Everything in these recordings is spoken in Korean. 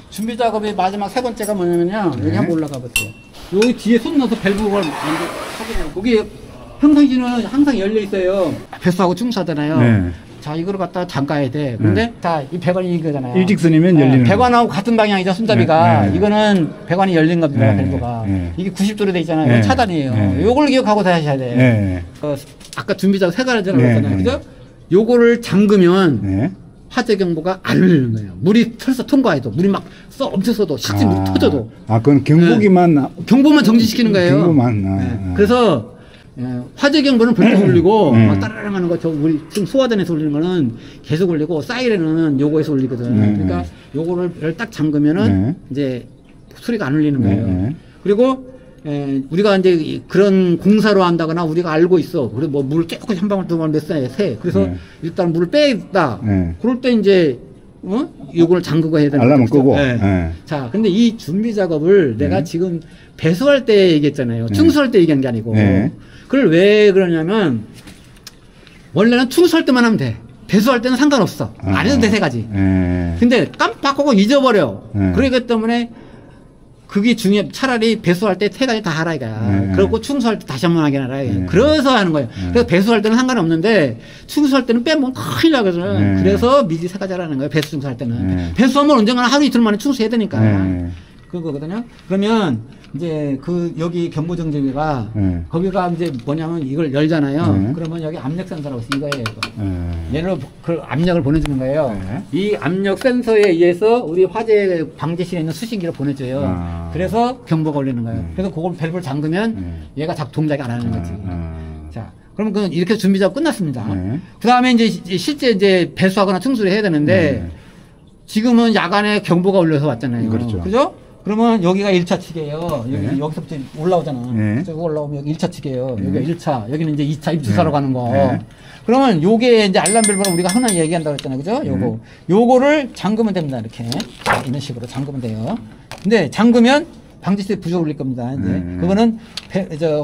준비 작업의 마지막 세 번째가 뭐냐면요. 여기 한번 올라가 보세요. 여기 뒤에 손 넣어서 밸브를 먼저 하거든요. 거기 평상시는 항상 열려 있어요. 배수하고 충수하잖아요. 네. 자, 이거를 갖다 잠가야 돼. 근데 자, 이 배관이 이거잖아요. 일직선이면 열리는 배관하고 같은 방향이죠, 손잡이가. 네. 이거는 배관이 열린 겁니다, 네. 밸브가. 네. 이게 90도로 돼 있잖아요. 네. 이건 차단이에요. 네. 요걸 기억하고 다셔야 돼. 네. 아까 준비 작업 세 가지라고 네. 했잖아요. 그죠? 요거를 잠그면 네. 화재 경보가 안 울리는 거예요. 물이 털서 통과해도 물이 막 엄청 써도 실제 물이 터져도 그건 경보기만 경보만 정지시키는 거예요. 경보만. 그래서 화재 경보는 벌써 울리고 막 따라랑 하는 거 저 우리 지금 소화전에서 울리는 거는 계속 울리고 사이렌은 요거에서 울리거든. 그러니까 요거를 딱 잠그면은 이제 소리가 안 울리는 거예요. 그리고 우리가 이제 그런 공사로 한다거나 우리가 알고 있어. 그래서 뭐 물을 조금 한 방울 두 방울 새. 그래서 일단 물을 빼다. 그럴 때 이제 요걸 잠그고 해야 되는 알람은 거죠. 끄고. 자, 근데 이 준비 작업을 내가 지금 배수할 때 얘기했잖아요. 충수할 때 얘기한 게 아니고. 그걸 왜 그러냐면 원래는 충수할 때만 하면 돼. 배수할 때는 상관없어. 안 해도 돼, 세 가지. 근데 깜빡하고 잊어버려. 그러기 때문에 그게 차라리 배수할 때 세 가지 다 하라 이거야. 그리고 충수할 때 다시 한번 하게 하라. 그래서 하는 거예요. 그래서 배수할 때는 상관없는데 충수할 때는 빼면 큰일 나거든. 그래서 미리 세 가지 하라는 거예요. 배수 충수할 때는. 배수하면 언젠가는 하루 이틀 만에 충수해야 되니까. 그거거든요. 그러면 이제 여기 경보정지기가 거기가 이제 뭐냐면 이걸 열잖아요. 그러면 여기 압력 센서라고 있어. 이거예요. 이거. 얘를 그 압력을 보내주는 거예요. 이 압력 센서에 의해서 우리 화재 방지실에 있는 수신기를 보내줘요. 그래서 경보가 울리는 거예요. 그래서 그걸 밸브를 잠그면 얘가 동작이 안 하는 거지. 자, 그러면 이렇게 준비 작업 끝났습니다. 그 다음에 이제 실제 이제 배수하거나 충수를 해야 되는데 지금은 야간에 경보가 울려서 왔잖아요. 그렇죠. 그죠? 그러면 여기가 1차 측이에요. 여기서부터 올라오잖아. 저기 올라오면 여기 1차 측이에요. 여기가 1차. 여기는 이제 2차 입주사로 가는 거. 그러면 요게 이제 알람 밸브라고 우리가 흔히 얘기한다고 했잖아요. 그죠? 요거를 잠그면 됩니다. 이렇게. 이런 식으로 잠그면 돼요. 근데 잠그면 방지실에 부저가 울릴 겁니다. 이제 그거는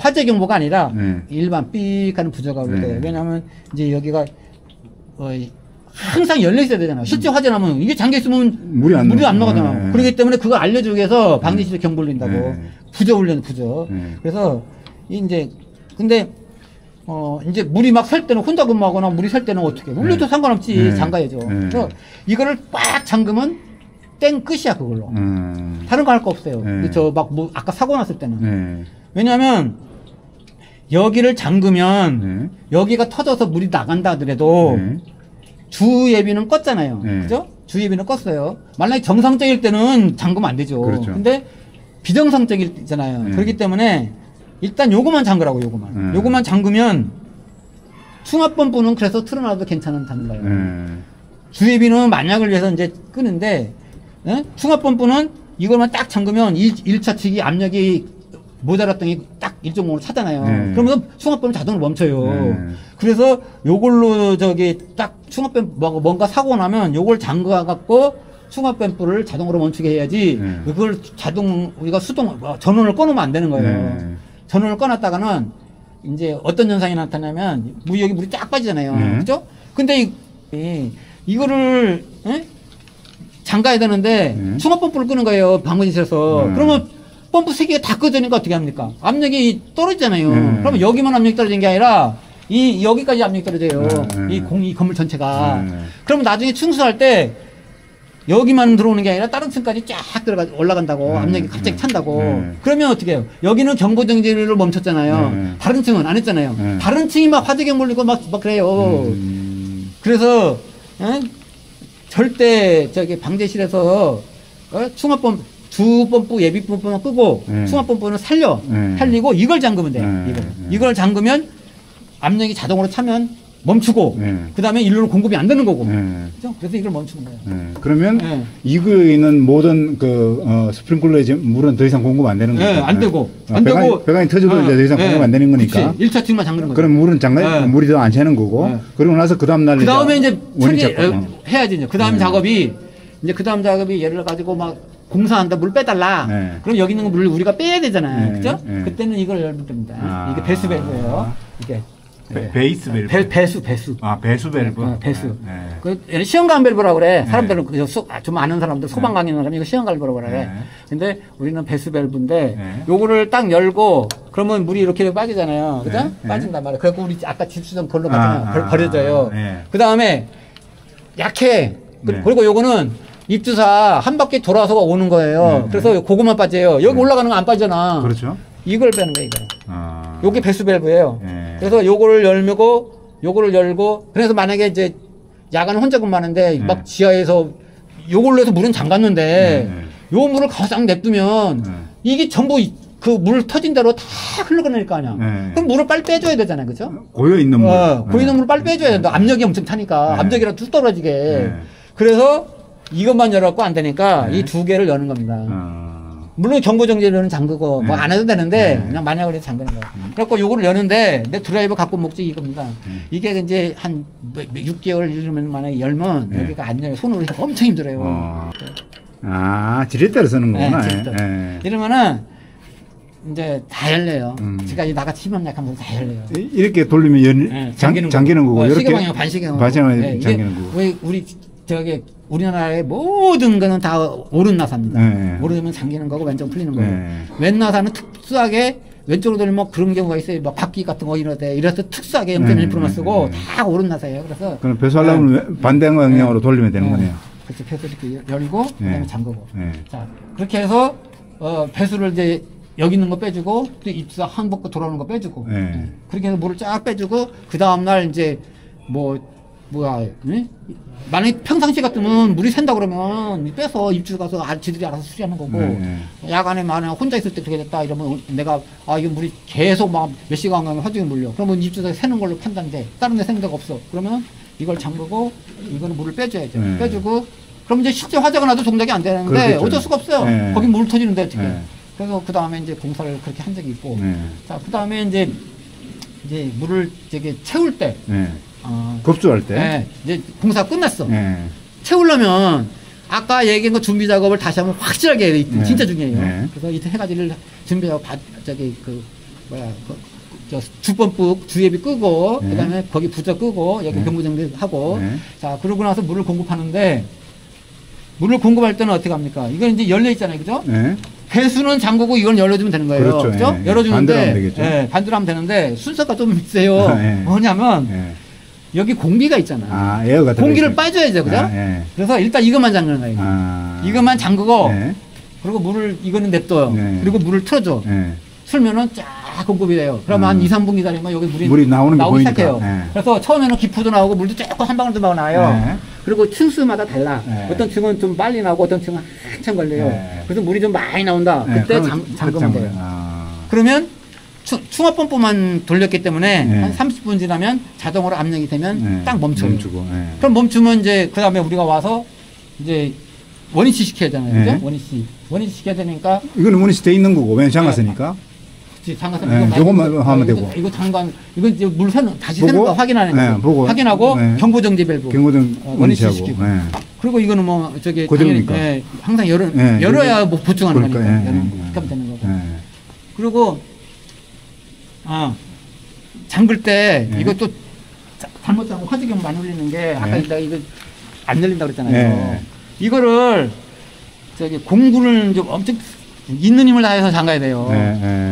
화재 경보가 아니라 일반 삑 하는 부저가 울릴 거예요. 왜냐하면 이제 여기가 항상 열려 있어야 되잖아요. 실제 화재 나면 이게 잠겨 있으면 물이 안 나가잖아. 그렇기 때문에 그걸 알려주기 위해서 방지실에 경보 울린다고. 부저 울리는 부저. 그래서 이제 근데 이제 물이 막 셀 때는 혼자 근무하거나 물이 셀 때는 어떻게? 울려도 상관없지. 잠가야죠. 그래서 이거를 꽉 잠그면 땡 끝이야 그걸로. 다른 거 할 거 없어요. 아까 사고 났을 때는. 왜냐하면 여기를 잠그면 여기가 터져서 물이 나간다 하더라도 주예비는 껐잖아요. 그죠? 주예비는 껐어요. 만약에 정상적일 때는 잠그면 안 되죠. 그렇죠. 근데 비정상적이잖아요. 그렇기 때문에 일단 요거만 잠그라고, 요거만. 요거만 잠그면 충압펌프는 그래서 틀어놔도 괜찮다는 거예요. 주예비는 만약을 위해서 이제 끄는데, 충압펌프는 이걸만 딱 잠그면 1차 측이 압력이 모자랐더니 딱 일정 부분 차잖아요. 그러면 충압펌프 자동으로 멈춰요. 그래서 요걸로 딱 충압펌프 뭔가 사고 나면 요걸 잠가갖고 충압펌프를 자동으로 멈추게 해야지 그걸 우리가 전원을 꺼놓으면 안 되는 거예요. 전원을 꺼놨다가는 이제 어떤 현상이 나타나면 여기 물이 쫙 빠지잖아요. 그죠? 근데 이거를 잠가야 되는데 충압펌프를 끄는 거예요. 방문실에서. 그러면 펌프 3개가 다 꺼지니까 어떻게 합니까? 압력이 떨어지잖아요. 그러면 여기만 압력이 떨어진 게 아니라 여기까지 압력이 떨어져요. 이 건물 전체가. 그러면 나중에 충수할 때 여기만 들어오는 게 아니라 다른 층까지 쫙 올라간다고. 압력이 갑자기 찬다고. 그러면 어떻게 해요? 여기는 경보정지를 멈췄잖아요. 다른 층은 안 했잖아요. 다른 층이 막 화재경 몰리고 막 그래요. 그래서 절대 방제실에서 충압펌프 주펌프 예비 펌프는 끄고 충압펌프는 살리고 이걸 잠그면 돼요. 이걸 잠그면 압력이 자동으로 차면 멈추고 그 다음에 일로는 공급이 안 되는 거고. 그죠? 그래서 이걸 멈추는 거예요. 그러면 이거에 있는 모든 스프링클러에 물은 더 이상 공급 안 되는 거예요. 안 되고. 안 되고. 배관이 터져도 이제 더 이상 공급 안 되는 거니까. 1차 측만 잠그는 거예요. 그럼 물은 물이 더 안 차는 거고. 그러고 나서 그 다음 날 이제 해야지. 이제 그 다음 작업이 얘를 가지고 막 공사한다, 물 빼달라. 그럼 여기 있는 물 우리가 빼야 되잖아요. 그죠? 그때는 이걸 열면 됩니다. 이게 배수 밸브예요. 이게. 베이스 밸브. 배수. 아, 배수 밸브. 배수. 네. 그 시험관 밸브라고 그래. 사람들은 좀 아는 사람들 소방 강의하는 사람이 이거 시험관 밸브라고 그래. 네. 근데 우리는 배수 밸브인데 네. 요거를 딱 열고 그러면 물이 이렇게 빠지잖아요. 그죠? 네. 빠진단 말이야. 그래갖고 우리 아까 집수전 걸로 맞잖아요. 버려져요. 네. 그 다음에 약해. 네. 그리고 요거는 입주사 한 바퀴 돌아서 오는 거예요. 네. 그래서 그거만 빠져요. 여기 올라가는 거 안 빠지잖아. 그렇죠. 이걸 빼는 거예요, 이거. 아. 요게 배수 밸브예요. 네. 그래서 요거를 요거를 열고, 그래서 만약에 이제 야간 혼자 근무하는데 막 지하에서 요걸로 해서 물은 잠갔는데 요 물을 가장 냅두면 이게 전부 그 물 터진 대로 다 흘러가낼 거 아니야. 그럼 물을 빨리 빼줘야 되잖아요, 그죠? 고여 있는 물. 고여 있는 물을 빨리 빼줘야 된다. 압력이 엄청 타니까. 압력이랑 뚝 떨어지게. 그래서 이것만 열었고 안 되니까 이 두 개를 여는 겁니다. 물론 경보정지는 잠그고 뭐 안 해도 되는데 그냥 만약을 해서 잠그는 거예요. 그래갖고 요거를 여는데 내 드라이버 갖고 온 목적이 이겁니다. 이게 이제 한 6개월 이러면 만약에 열면 여기가 안 열어요. 손으로 엄청 힘들어요. 아, 지렛대로 쓰는 거구나. 네, 지렛대. 이러면은 이제 다 열려요. 지금까지 나같이 힘만 약하면 다 열려요. 이렇게 돌리면 잠기는 거고. 이렇게 시계방향 반시계방. 반시계방 잠기는 거고. 왜 우리 저기 우리나라의 모든 거는 다 오른 나사입니다. 오르면 잠기는 거고 왼쪽 풀리는 거예요. 왼 나사는 특수하게 왼쪽으로 돌리면 그런 경우가 있어요. 막 바퀴 같은 거 이래서 특수하게 0.1%만 쓰고 다 오른 나사예요. 그래서 그럼 배수하려면 반대 방향으로 돌리면 되는 거네요. 그렇죠. 배수 이렇게 열고 그다음에 잠그고. 자 그렇게 해서 배수를 이제 여기 있는 거 빼주고 또 입수사 한 번거 돌아오는 거 빼주고 그렇게 해서 물을 쫙 빼주고 그 다음 날 이제 만약에 평상시 같으면 물이 샌다 그러면 빼서 입주 가서 지들이 알아서 수리하는 거고 야간에 만약 혼자 있을 때 그렇게 됐다 이러면 내가 이거 물이 계속 막 몇 시간 가면 화중에 물려 그러면 입주사에 새는 걸로 판단돼 다른 데 새는 데가 없어 그러면 이걸 잠그고 이거는 물을 빼줘야죠 빼주고 그럼 이제 실제 화재가 나도 동작이 안 되는데 그렇겠죠. 어쩔 수가 없어요 거기 물 터지는데 어떻게 그래서 그 다음에 이제 공사를 그렇게 한 적이 있고 자 그 다음에 이제 물을 저기 채울 때 급수할 때? 네, 이제 공사 끝났어. 채우려면 아까 얘기한 거 준비 작업을 다시 한번 확실하게 해야 돼. 진짜 중요해요. 그래서 이 세 가지를 준비하고 주범북 주예비 끄고 그다음에 거기 부저 끄고 여기 경보정비 하고 자 그러고 나서 물을 공급하는데 물을 공급할 때는 어떻게 합니까? 이건 이제 열려 있잖아요, 그죠? 배수는 잠그고 이건 열어주면 되는 거예요. 그렇죠. 그죠? 열어주는데 반대로 하면 되는데 순서가 좀 있어요. 뭐냐면 여기 공기가 있잖아. 에어가 공기를 빠져야죠, 그죠? 그래서 일단 이것만 잠그는 거예요. 이것만 잠그고, 그리고 물을, 이거는 냅둬요. 그리고 물을 틀어줘. 틀면은 쫙 공급이 돼요. 그러면 한 2, 3분 기다리면 여기 물이 나오는 게 나오기 보이니까. 시작해요. 그래서 처음에는 기포도 나오고 물도 조금 한 방울도 막 나와요. 그리고 층수마다 달라. 어떤 층은 좀 빨리 나오고 어떤 층은 한참 걸려요. 그래서 물이 좀 많이 나온다. 그때 잠그면 돼요. 그러면 충압펌프만 돌렸기 때문에 한 30분 지나면 자동으로 압력이 되면 딱 멈춰요. 그럼 멈추면 이제 그 다음에 우리가 와서 이제 원위치 시켜야 되잖아요. 그죠? 원위치 시켜야 되니까. 이거는 원위치 돼 있는 거고, 왜 잠갔으니까? 그치, 잠갔으니까. 요것만 하면 되고. 이거 잠깐, 이거 이제 물 새는, 다시 새는 거 확인하는 거. 보고. 확인하고 경보정지 밸브. 원위치 시키고. 그리고 이거는 뭐, 당연히, 항상 열어야 뭐 보충하는 거니까. 그렇게 하면 되는 거고. 그리고, 잠글 때, 이것도 잘못 잠고 화재경 많이 울리는 게, 아까 내가 이거 안 열린다고 그랬잖아요. 이거를, 공구를 좀 엄청, 있는 힘을 다해서 잠가야 돼요.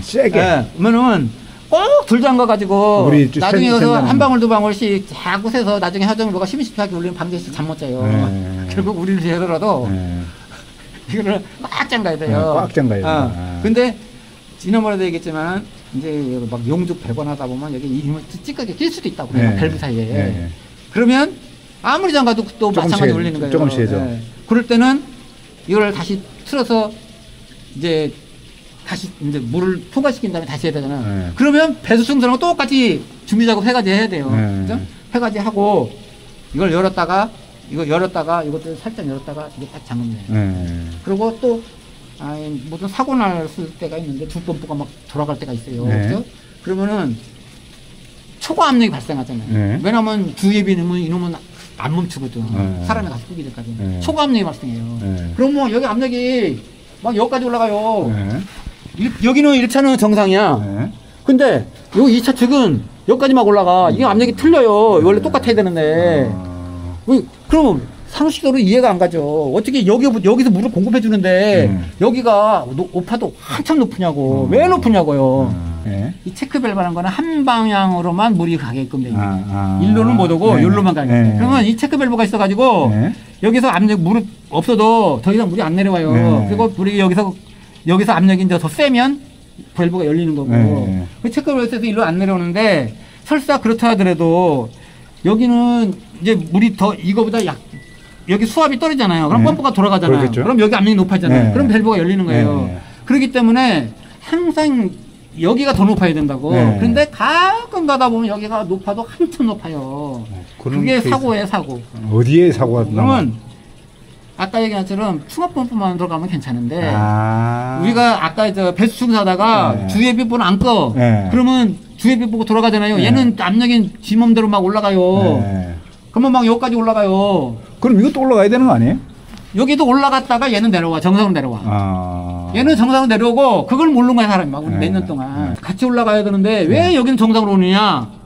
세게. 그러면은, 꼭 불잠가가지고, 나중에 가서 한 방울 두 방울씩 자꾸 새서 나중에 화재경보가 심심하게 울리면 밤새씩 잠 못 자요. 결국 우리를 되더라도, 이거를 꽉 잠가야 돼요. 꽉 잠가야 돼요. 근데, 지난번에도 얘기했지만, 이제 막 용접 배관하다 보면 여기 이 힘을 찌끄게 낄 수도 있다고 그래요. 밸브 사이에. 그러면 아무리 잠가도 또 마찬가지 울리는 거예요. 조금씩 해줘. 그럴 때는 이걸 다시 틀어서 이제 다시 이제 물을 통과시킨 다음에 다시 해야 되잖아. 그러면 배수 충전하고 똑같이 준비 작업 세 가지 해야 돼요. 그죠? 세 가지 하고 이걸 열었다가 이것도 살짝 열었다가 이게 딱 잠그면 그리고 또 무슨 사고 날 때가 있는데 주펌프가 막 돌아갈 때가 있어요. 그죠? 그러면은 초과 압력이 발생하잖아요. 왜냐면 주예비는 이놈은 안 멈추거든. 사람이 가서 끄기 전까지. 초과 압력이 발생해요. 그럼 뭐 여기 압력이 막 여기까지 올라가요. 여기는 1차는 정상이야. 근데 요 2차 측은 여기까지 막 올라가. 이게 압력이 틀려요. 원래 똑같아야 되는데. 그럼 상식적으로 이해가 안 가죠. 어떻게 여기서 물을 공급해 주는데 여기가 오파도 한참 높으냐고. 왜 높으냐고요. 네. 이 체크밸브라는 거는 한 방향으로만 물이 가게끔 돼 있는 일로는 못 오고 네. 여기로만 가게끔 돼. 그러면 이 체크밸브가 있어가지고 네. 여기서 압력 물이 없어도 더 이상 물이 안 내려와요. 네. 그리고 물이 여기서 압력이 이제 더 세면 밸브가 열리는 거고. 네. 그 체크밸브에서 일로 안 내려오는데 설사 그렇다 하더라도 여기는 이제 물이 더 이거보다 여기 수압이 떨어지잖아요. 그럼 네. 펌프가 돌아가잖아요. 그렇겠죠. 그럼 여기 압력이 높아지잖아요. 네. 그럼 밸브가 열리는 거예요. 네. 그렇기 때문에 항상 여기가 더 높아야 된다고. 네. 그런데 가끔 가다 보면 여기가 높아도 한참 높아요. 그런 그게 케이스. 사고예요, 사고. 어디에 사고가 나면? 그러면 아까 얘기한 것처럼 충압 펌프만 들어가면 괜찮은데 아. 우리가 아까 저 배수 충사하다가 네. 주해비보는 안 꺼. 네. 그러면 주해비 보고 돌아가잖아요. 네. 얘는 압력이 지 맘대로 막 올라가요. 네. 그러면 막 여기까지 올라가요. 그럼 이것도 올라가야 되는 거 아니에요? 여기도 올라갔다가 얘는 내려와. 정상으로 내려와. 아. 얘는 정상으로 내려오고 그걸 모르는 거야 사람이 막 네. 몇 년 동안 네. 같이 올라가야 되는데 왜 여기는 정상으로 오느냐.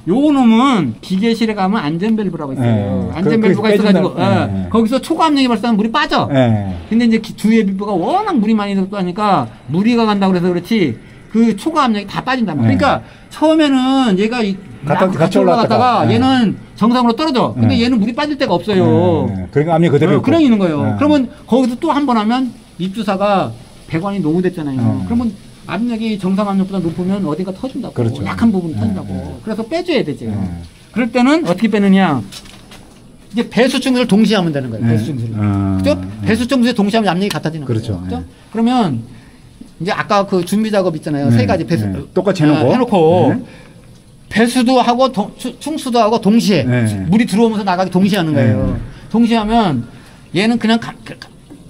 요 놈은 기계실에 가면 안전밸브라고 있어요. 네. 안전밸브가 거기서 있어가지고 빼준다. 네. 거기서 초과압력이 발생하면 물이 빠져. 네. 근데 이제 주해비부가 워낙 물이 많이 들어가니까 무리가 간다고 그래서 그렇지 그 초과압력이 다 빠진단 말이야. 네. 그러니까 처음에는 얘가 같이 올라갔다가 네. 얘는 정상으로 떨어져. 근데 네. 얘는 물이 빠질 데가 없어요. 네. 그러니까 압력 그대로 있고. 그냥 있는 거예요. 네. 그러면 거기서 또 한 번 하면 입주사가 배관이 노후됐잖아요. 네. 그러면 압력이 정상 압력보다 높으면 어디가 터진다고. 그렇죠. 약한 부분이 네. 터진다고. 네. 그래서 빼줘야 되죠. 네. 그럴 때는 어떻게 빼느냐. 이제 배수 충수를 동시에 하면 되는 거예요. 네. 배수 충수를. 아. 그죠? 배수 충수에 동시에 하면 압력이 같아지는 그렇죠. 거예요. 그죠? 네. 그러면 이제 아까 그 준비 작업 있잖아요. 네. 세 가지 배수. 네. 똑같이 해놓고. 해놓고 네. 배수도 하고 충수도 하고 동시에 네. 물이 들어오면서 나가기 동시에 하는 거예요. 네. 동시에 하면 얘는 그냥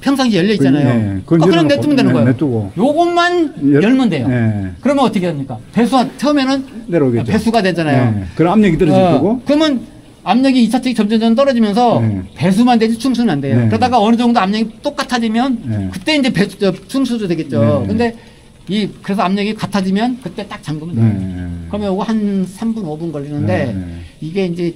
평상시에 열려 있잖아요. 네. 그건 그냥 열어놓고. 냅두면 되는 네, 거예요. 냅두고. 요것만 열면 돼요. 네. 그러면 어떻게 됩니까? 처음에는 내려오겠죠. 배수가 되잖아요. 네. 그럼 압력이 떨어질 거고. 그러면 압력이 2차측이 점점 떨어지면서 네. 배수만 배수만 되지 충수는 안 돼요. 네. 그러다가 어느 정도 압력이 똑같아지면 네. 그때 이제 충수도 되겠죠. 네. 근데 그래서 압력이 같아지면 그때 딱 잠그면 돼요. 네. 그러면 요거 한 3분, 5분 걸리는데 네. 이게 이제